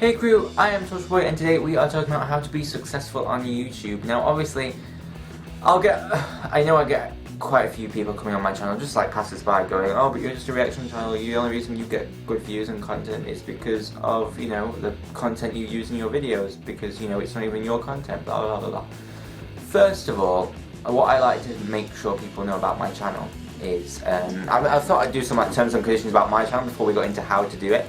Hey crew, I am Torchwood and today we are talking about how to be successful on YouTube. Now obviously, I know I get quite a few people coming on my channel, just like passers-by going, oh but you're just a reaction channel, the only reason you get good views and content is because of, you know, the content you use in your videos, because, you know, it's not even your content, blah blah blah blah. First of all, what I like to make sure people know about my channel is, I thought I'd do some like terms and conditions about my channel before we got into how to do it.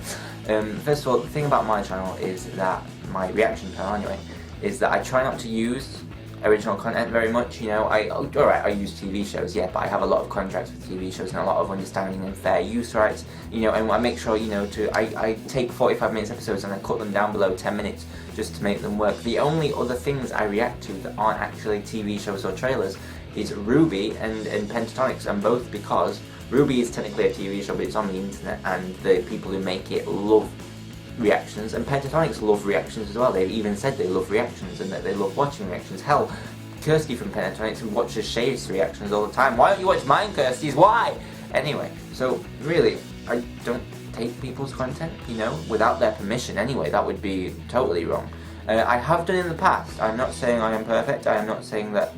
First of all, the thing about my channel is that, my reaction channel anyway, is that I try not to use original content very much. You know, alright, I use TV shows, yeah, but I have a lot of contracts with TV shows and a lot of understanding and fair use rights, you know, and I make sure, you know, I take 45 minutes episodes and I cut them down below 10 minutes just to make them work. The only other things I react to that aren't actually TV shows or trailers is Ruby and Pentatonics, and both because Ruby is technically a TV show, but it's on the internet, and the people who make it love reactions, and Pentatonics love reactions as well. They've even said they love reactions and that they love watching reactions. Hell, Kirsty from Pentatonics watches Shay's reactions all the time. Why don't you watch mine, Kirsty's? Why? Anyway, so really, I don't take people's content, you know, without their permission anyway. That would be totally wrong. I have done in the past. I'm not saying I am perfect. I am not saying that.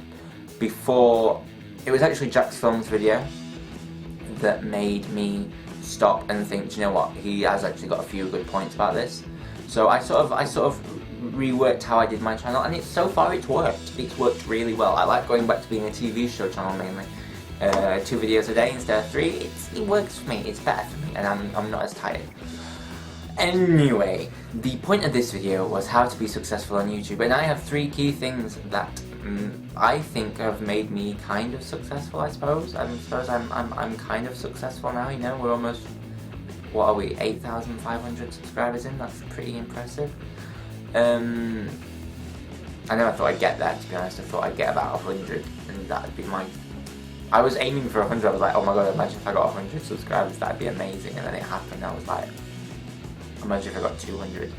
Before, it was actually Jack's Films video that made me stop and think, do you know what, he has actually got a few good points about this. So I sort of reworked how I did my channel, and so far it's worked. It's worked really well. I like going back to being a TV show channel mainly. 2 videos a day instead of 3. It works for me. It's better for me, and I'm not as tired. Anyway, the point of this video was how to be successful on YouTube, and I have 3 key things that I think have made me kind of successful. I suppose I'm kind of successful now. You know, we're almost, what are we, 8,500 subscribers in. That's pretty impressive. I know I thought I'd get that, to be honest. I thought I'd get about 100, and that'd be my. I was aiming for 100. I was like, oh my god, imagine if I got 100 subscribers, that'd be amazing. And then it happened. I was like, imagine if I got 200.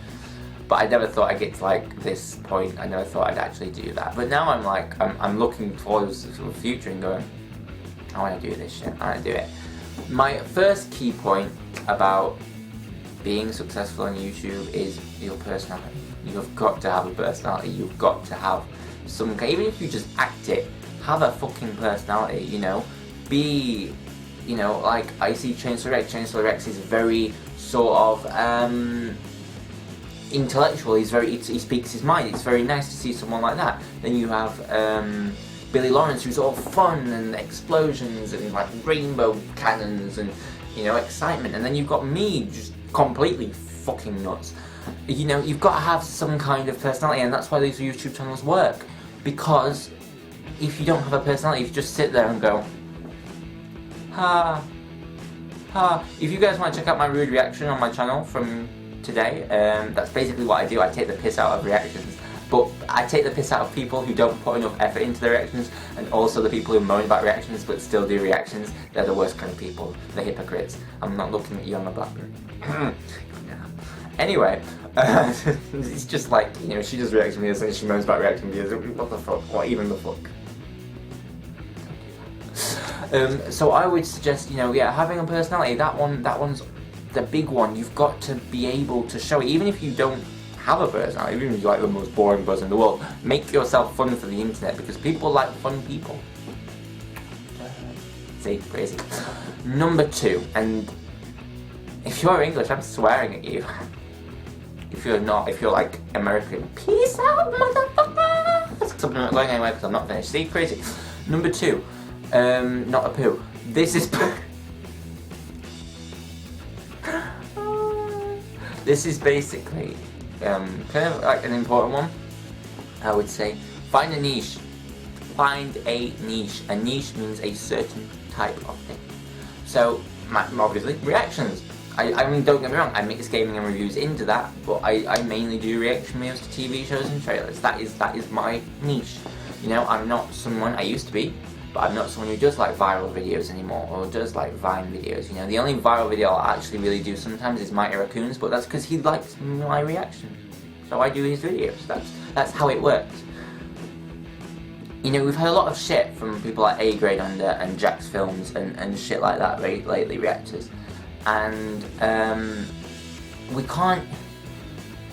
But I never thought I'd get to like this point. I never thought I'd actually do that. But now I'm like, I'm looking towards the future and going, I want to do this shit. I want to do it. My first key point about being successful on YouTube is your personality. You've got to have a personality. You've got to have some, even if you just act it, have a fucking personality, you know. Be, you know, like I see Chainsaw Rex. Chainsaw Rex is very sort of, intellectual. He speaks his mind. It's very nice to see someone like that. Then you have Billy Lawrence, who's all fun and explosions and like rainbow cannons and, you know, excitement. And then you've got me, just completely fucking nuts. You know, you've got to have some kind of personality, and that's why these YouTube channels work. Because if you don't have a personality, if you just sit there and go, ha, ha. If you guys want to check out my rude reaction on my channel from today, that's basically what I do. I take the piss out of reactions, but I take the piss out of people who don't put enough effort into their reactions, and also the people who moan about reactions but still do reactions. They're the worst kind of people, the hypocrites. I'm not looking at you, I'm a blackman. Anyway, it's just like, you know, she does reaction videos and she moans about reaction videos. What the fuck? What even the fuck? So I would suggest, you know, yeah, having a personality. That one's the big one. You've got to be able to show it, even if you don't have a personality, even if you're like the most boring person in the world. Make yourself fun for the internet, because people like fun people. See, crazy. Number 2, and if you're English, I'm swearing at you. If you're not, if you're like American, peace out, motherfucker. I'm not going anywhere because I'm not finished. See, crazy. Number 2, not a poo. This is. This is basically kind of like an important one, I would say. Find a niche. Find a niche. A niche means a certain type of thing. So, obviously, reactions. I mean, don't get me wrong, I mix gaming and reviews into that, but I mainly do reaction videos to TV shows and trailers. That is my niche. You know, I'm not someone, I used to be, but I'm not someone who does like viral videos anymore, or does like Vine videos. You know, the only viral video I'll actually really do sometimes is Mighty Raccoons, but that's because he likes my reaction. So I do his videos. That's how it works. You know, we've had a lot of shit from people like A Grade Under and Jack's Films and shit like that lately, reactors. And we can't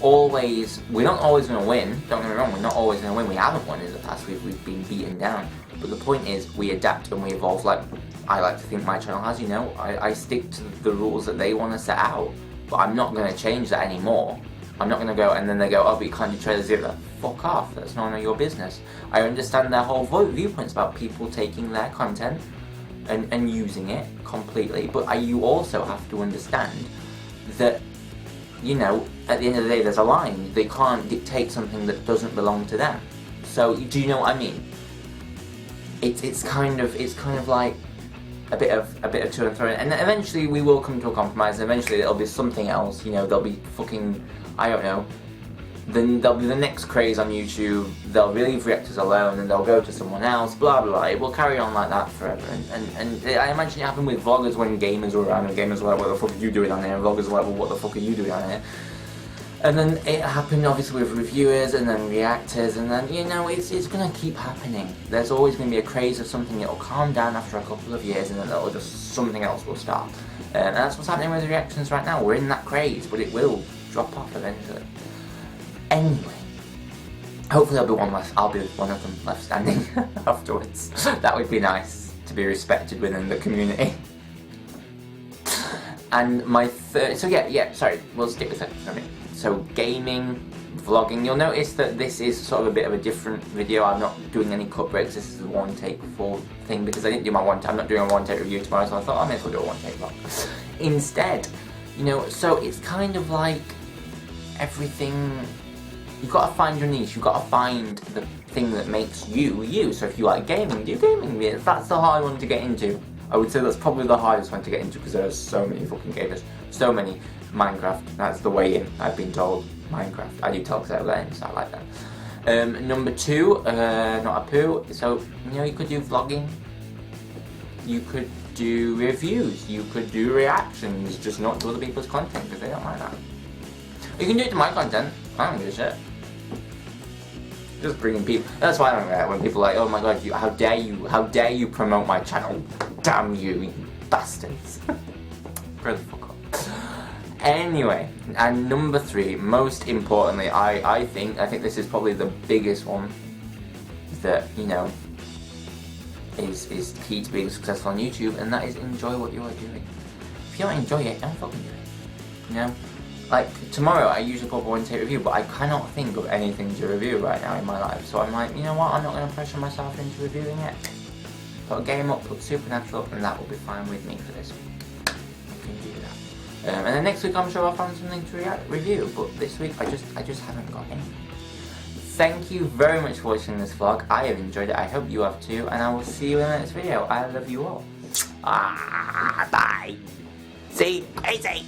we're not always going to win, don't get me wrong, we're not always going to win, we haven't won in the past, we've been beaten down, but the point is, we adapt and we evolve, like I like to think my channel has, you know, I stick to the rules that they want to set out, but I'm not going to change that anymore. I'm not going to go, and then they go, oh, but you can't do trailer zero. Fuck off, that's none of your business. I understand their whole viewpoints about people taking their content and using it completely, but you also have to understand that, you know, at the end of the day there's a line. They can't dictate something that doesn't belong to them. So, do you know what I mean? It's kind of like a bit of to and fro, and eventually we will come to a compromise, and eventually it'll be something else, you know, there'll be fucking, I don't know, then there'll be the next craze on YouTube, they'll leave reactors alone and they'll go to someone else, blah blah blah. It will carry on like that forever, and I imagine it happened with vloggers when gamers were around, and gamers were like, what the fuck are you doing on here, and vloggers were like, well, what the fuck are you doing on here? And then it happened obviously with reviewers and then reactors, and then, you know, it's gonna keep happening. There's always gonna be a craze of something, it'll calm down after a couple of years, and then it'll just, something else will start. And that's what's happening with the reactions right now. We're in that craze, but it will drop off eventually. Anyway, hopefully I'll be one of them left standing afterwards. That would be nice, to be respected within the community. And my third, so sorry, we'll stick with that for a minute. So gaming, vlogging, you'll notice that this is sort of a bit of a different video. I'm not doing any cut breaks, this is a one take full thing, because I didn't do my I'm not doing a one take review tomorrow, so I thought I may as well do a one take vlog. Instead, you know, so it's kind of like everything, you've got to find your niche, you've got to find the thing that makes you, you. So if you like gaming, do gaming. If that's the hard one to get into, I would say that's probably the hardest one to get into, because there are so many fucking gamers, so many. Minecraft, that's the way in, I've been told. Minecraft, I do talk about that, so I like that. Number two, not a poo, so, you know, you could do vlogging, you could do reviews, you could do reactions, just not to other people's content, because they don't like that. You can do it to my content, I don't give a shit. Just bringing people, that's why I don't get when people are like, oh my god, how dare you promote my channel, damn you bastards. Grow the fuck up. Anyway, and number three, most importantly, I think this is probably the biggest one that, you know, is key to being successful on YouTube, and that is enjoy what you are doing. If you don't enjoy it, don't fucking do it. You know? Like, tomorrow I usually put a one take review, but I cannot think of anything to review right now in my life, so I'm like, you know what, I'm not going to pressure myself into reviewing it. Put a game up, put Supernatural up, and that will be fine with me for this week. I can do that. And then next week I'm sure I'll find something to review, but this week I just haven't got any. Thank you very much for watching this vlog. I have enjoyed it, I hope you have too, and I will see you in the next video. I love you all. Bye. See? Easy.